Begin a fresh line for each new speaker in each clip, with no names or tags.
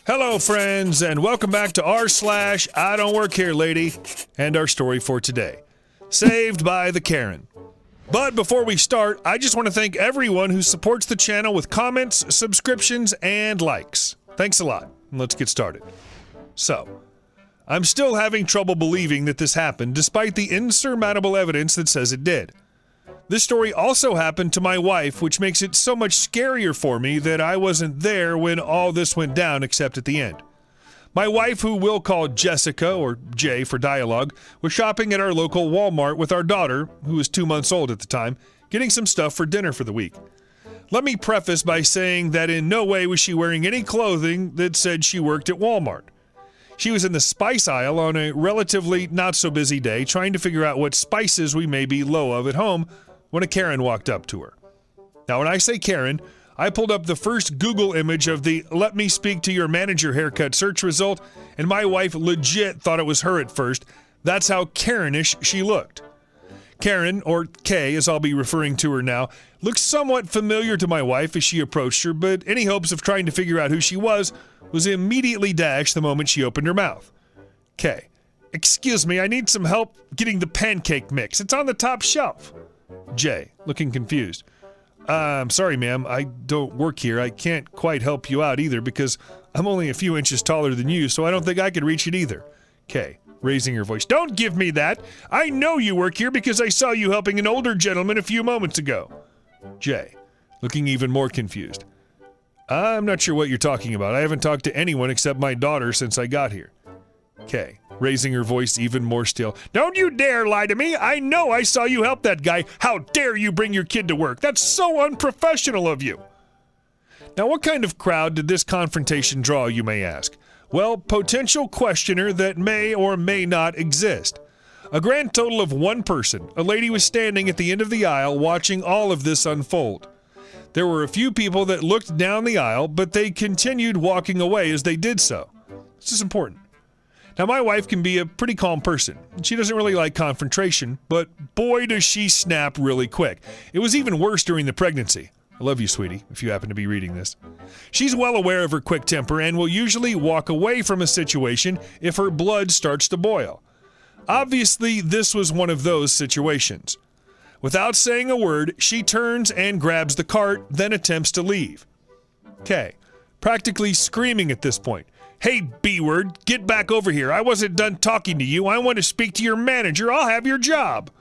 Hello, friends, and welcome back to r/IDontWorkHereLady and our story for today. Saved by the Karen. But before we start, I just want to thank everyone who supports the channel with comments, subscriptions, and likes. Thanks a lot. Let's get started. So, I'm still having trouble believing that this happened despite the insurmountable evidence that says it did. This story also happened to my wife, which makes it so much scarier for me that I wasn't there when all this went down except at the end. My wife, who we'll call Jessica, or Jay for dialogue, was shopping at our local Wal-Mart with our daughter, who was 2 months old at the time, getting some stuff for dinner for the week. Let me preface by saying that in no way was she wearing any clothing that said she worked at Wal-Mart. She was in the spice aisle on a relatively not-so-busy day trying to figure out what spices we may be low of at home when a Karen walked up to her. Now, when I say Karen, I pulled up the first Google image of the "Let me speak to your manager" haircut search result, and my wife legit thought it was her at first. That's how Karenish she looked. Karen, or Kay as I'll be referring to her now, looked somewhat familiar to my wife as she approached her, but any hopes of trying to figure out who she was immediately dashed the moment she opened her mouth. Kay: "Excuse me, I need some help getting the pancake mix. It's on the top shelf." Jay, looking confused: "I'm sorry, ma'am, I don't work here. I can't quite help you out either because I'm only a few inches taller than you, so I don't think I could reach it either." Kay, raising her voice: "Don't give me that! I know you work here because I saw you helping an older gentleman a few moments ago." Jay, looking even more confused: "I'm not sure what you're talking about. I haven't talked to anyone except my daughter since I got here." Kay, raising her voice even more still: "Don't you dare lie to me! I know I saw you help that guy! How dare you bring your kid to work! That's so unprofessional of you!" Now, what kind of crowd did this confrontation draw, you may ask? Well, potential questioner that may or may not exist. A grand total of one person, a lady, was standing at the end of the aisle watching all of this unfold. There were a few people that looked down the aisle, but they continued walking away as they did so. This is important. Now, my wife can be a pretty calm person. She doesn't really like confrontation, but boy does she snap really quick. It was even worse during the pregnancy. I love you, sweetie, if you happen to be reading this. She's well aware of her quick temper and will usually walk away from a situation if her blood starts to boil. Obviously, this was one of those situations. Without saying a word, she turns and grabs the cart, then attempts to leave. Kay, practically screaming at this point: "Hey, B-word, get back over here. I wasn't done talking to you. I want to speak to your manager. I'll have your job."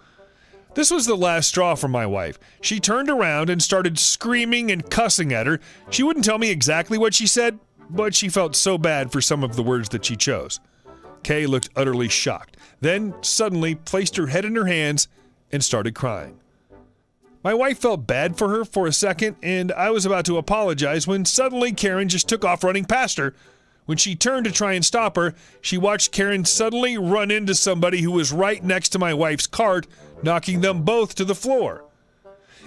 This was the last straw for my wife. She turned around and started screaming and cussing at her. She wouldn't tell me exactly what she said, but she felt so bad for some of the words that she chose. Kay looked utterly shocked, then suddenly placed her head in her hands and started crying. My wife felt bad for her for a second, and I was about to apologize when suddenly Karen just took off running past her. When she turned to try and stop her, she watched Karen suddenly run into somebody who was right next to my wife's cart, knocking them both to the floor.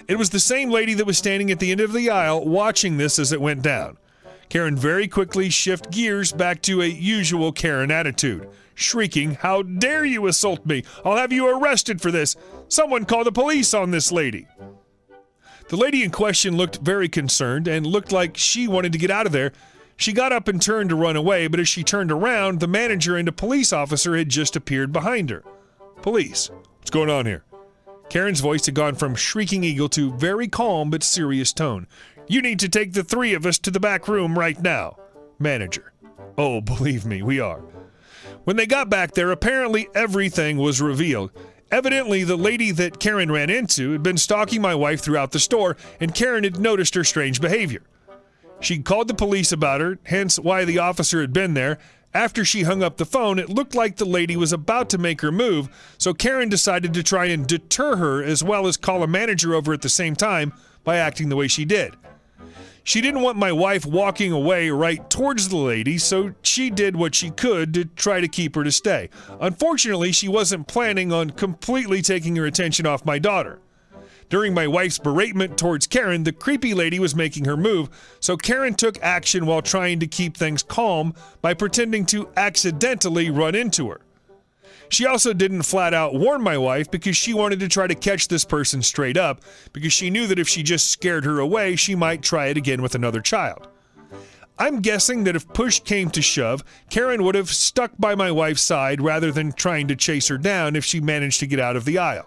It was the same lady that was standing at the end of the aisle watching this as it went down. Karen very quickly shifted gears back to a usual Karen attitude, shrieking, "How dare you assault me! I'll have you arrested for this! Someone call the police on this lady!" The lady in question looked very concerned and looked like she wanted to get out of there. She got up and turned to run away, but as she turned around, the manager and a police officer had just appeared behind her. "Police, what's going on here?" Karen's voice had gone from shrieking eagle to very calm but serious tone. "You need to take the three of us to the back room right now." Manager: "Oh, believe me, we are." When they got back there, apparently everything was revealed. Evidently, the lady that Karen ran into had been stalking my wife throughout the store, and Karen had noticed her strange behavior. She called the police about her, hence why the officer had been there. After she hung up the phone, it looked like the lady was about to make her move, so Karen decided to try and deter her as well as call a manager over at the same time by acting the way she did. She didn't want my wife walking away right towards the lady, so she did what she could to try to keep her to stay. Unfortunately, she wasn't planning on completely taking her attention off my daughter. During my wife's beratement towards Karen, the creepy lady was making her move, so Karen took action while trying to keep things calm by pretending to accidentally run into her. She also didn't flat out warn my wife because she wanted to try to catch this person straight up, because she knew that if she just scared her away, she might try it again with another child. I'm guessing that if push came to shove, Karen would have stuck by my wife's side rather than trying to chase her down if she managed to get out of the aisle.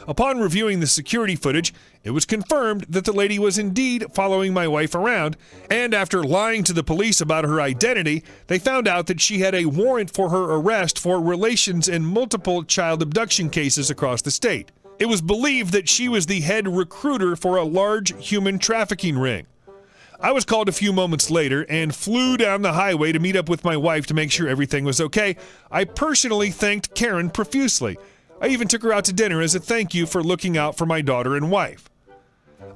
Upon reviewing the security footage, it was confirmed that the lady was indeed following my wife around, and after lying to the police about her identity, they found out that she had a warrant for her arrest for relations in multiple child abduction cases across the state. It was believed that she was the head recruiter for a large human trafficking ring. I was called a few moments later and flew down the highway to meet up with my wife to make sure everything was okay. I personally thanked Karen profusely. I even took her out to dinner as a thank you for looking out for my daughter and wife.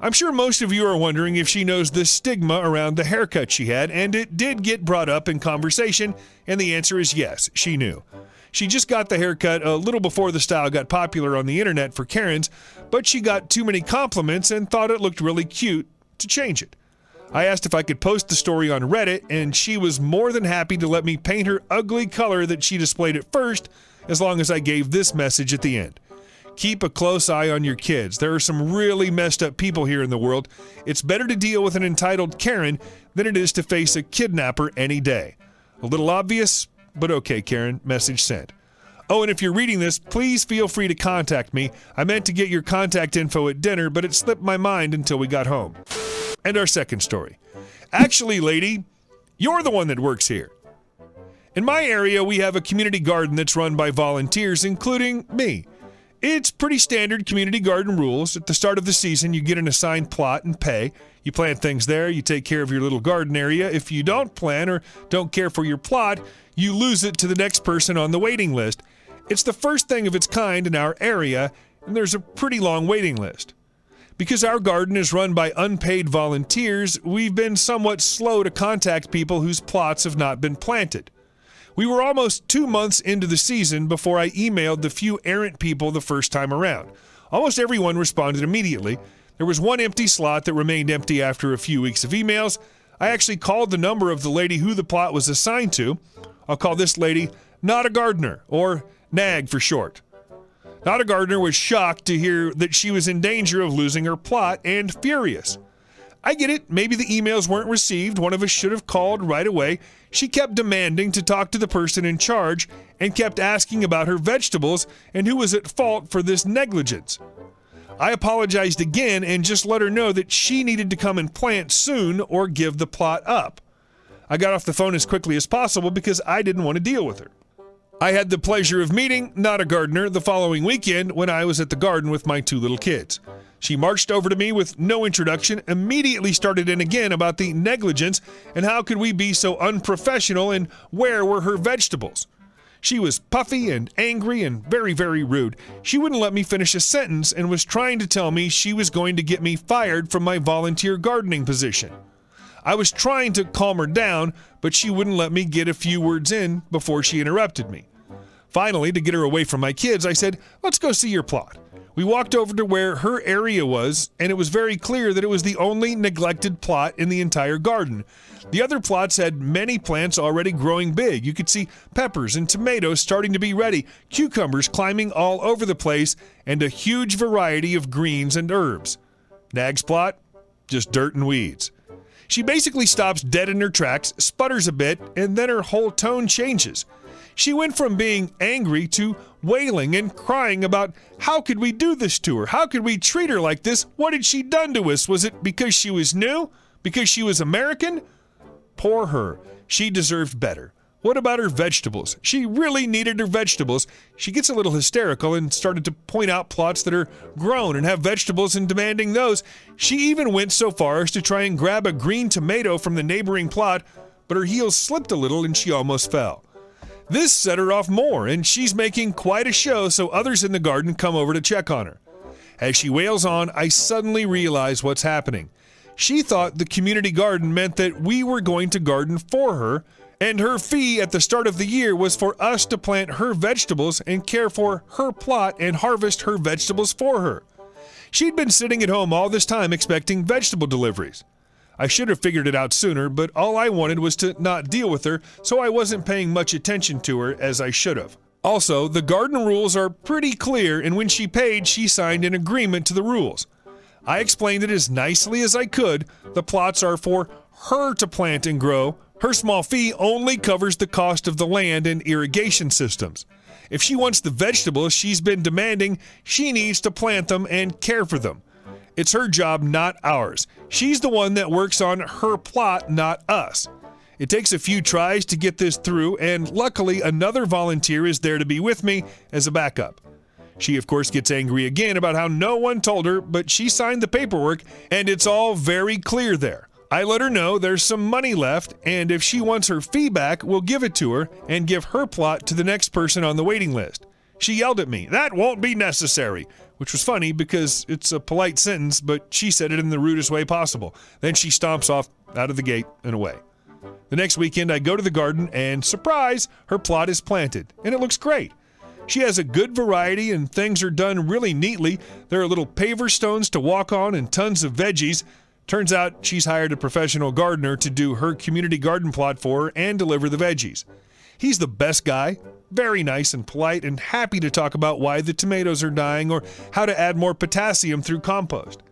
I'm sure most of you are wondering if she knows the stigma around the haircut she had, and it did get brought up in conversation, and the answer is yes, she knew. She just got the haircut a little before the style got popular on the internet for Karens, but she got too many compliments and thought it looked really cute to change it. I asked if I could post the story on Reddit, and she was more than happy to let me paint her ugly color that she displayed at first, as long as I gave this message at the end. Keep a close eye on your kids. There are some really messed up people here in the world. It's better to deal with an entitled Karen than it is to face a kidnapper any day. A little obvious, but okay, Karen. Message sent. Oh, and if you're reading this, please feel free to contact me. I meant to get your contact info at dinner, but it slipped my mind until we got home. And our second story. Actually, lady, you're the one that works here. In my area, we have a community garden that's run by volunteers, including me. It's pretty standard community garden rules. At the start of the season, you get an assigned plot and pay. You plant things there, you take care of your little garden area. If you don't plant or don't care for your plot, you lose it to the next person on the waiting list. It's the first thing of its kind in our area, and there's a pretty long waiting list. Because our garden is run by unpaid volunteers, we've been somewhat slow to contact people whose plots have not been planted. We were almost 2 months into the season before I emailed the few errant people the first time around. Almost everyone responded immediately. There was one empty slot that remained empty after a few weeks of emails. I actually called the number of the lady who the plot was assigned to. I'll call this lady Not a Gardener, or NAG for short. Not a Gardener was shocked to hear that she was in danger of losing her plot and furious. I get it, maybe the emails weren't received, one of us should have called right away. She kept demanding to talk to the person in charge and kept asking about her vegetables and who was at fault for this negligence. I apologized again and just let her know that she needed to come and plant soon or give the plot up. I got off the phone as quickly as possible because I didn't want to deal with her. I had the pleasure of meeting Not a Gardener the following weekend when I was at the garden with my 2 little kids. She marched over to me with no introduction, immediately started in again about the negligence and how could we be so unprofessional and where were her vegetables. She was puffy and angry and very, very rude. She wouldn't let me finish a sentence and was trying to tell me she was going to get me fired from my volunteer gardening position. I was trying to calm her down, but she wouldn't let me get a few words in before she interrupted me. Finally, to get her away from my kids, I said, "Let's go see your plot." We walked over to where her area was, and it was very clear that it was the only neglected plot in the entire garden. The other plots had many plants already growing big. You could see peppers and tomatoes starting to be ready, cucumbers climbing all over the place, and a huge variety of greens and herbs. Nag's plot? Just dirt and weeds. She basically stops dead in her tracks, sputters a bit, and then her whole tone changes. She went from being angry to wailing and crying about how could we do this to her? How could we treat her like this? What had she done to us? Was it because she was new? Because she was American? Poor her. She deserved better. What about her vegetables? She really needed her vegetables. She gets a little hysterical and started to point out plots that are grown and have vegetables and demanding those. She even went so far as to try and grab a green tomato from the neighboring plot, but her heels slipped a little and she almost fell. This set her off more, and she's making quite a show so others in the garden come over to check on her. As she wails on, I suddenly realize what's happening. She thought the community garden meant that we were going to garden for her, and her fee at the start of the year was for us to plant her vegetables and care for her plot and harvest her vegetables for her. She'd been sitting at home all this time expecting vegetable deliveries. I should have figured it out sooner, but all I wanted was to not deal with her, so I wasn't paying much attention to her as I should have. Also, the garden rules are pretty clear, and when she paid, she signed an agreement to the rules. I explained it as nicely as I could. The plots are for her to plant and grow, her small fee only covers the cost of the land and irrigation systems. If she wants the vegetables she's been demanding, she needs to plant them and care for them. It's her job, not ours. She's the one that works on her plot, not us. It takes a few tries to get this through, and luckily another volunteer is there to be with me as a backup. She, of course, gets angry again about how no one told her, but she signed the paperwork, and it's all very clear there. I let her know there's some money left, and if she wants her fee back, we'll give it to her and give her plot to the next person on the waiting list. She yelled at me, "That won't be necessary," which was funny because it's a polite sentence, but she said it in the rudest way possible. Then she stomps off out of the gate and away. The next weekend, I go to the garden, and surprise, her plot is planted, and it looks great. She has a good variety, and things are done really neatly. There are little paver stones to walk on and tons of veggies. Turns out she's hired a professional gardener to do her community garden plot for her and deliver the veggies. He's the best guy, very nice and polite, and happy to talk about why the tomatoes are dying or how to add more potassium through compost.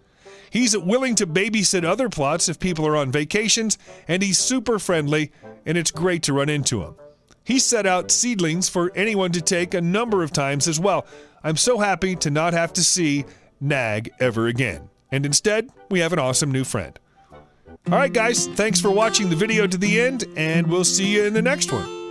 He's willing to babysit other plots if people are on vacations, and he's super friendly, and it's great to run into him. He set out seedlings for anyone to take a number of times as well. I'm so happy to not have to see Nag ever again. And instead, we have an awesome new friend. Alright guys, thanks for watching the video to the end, and we'll see you in the next one.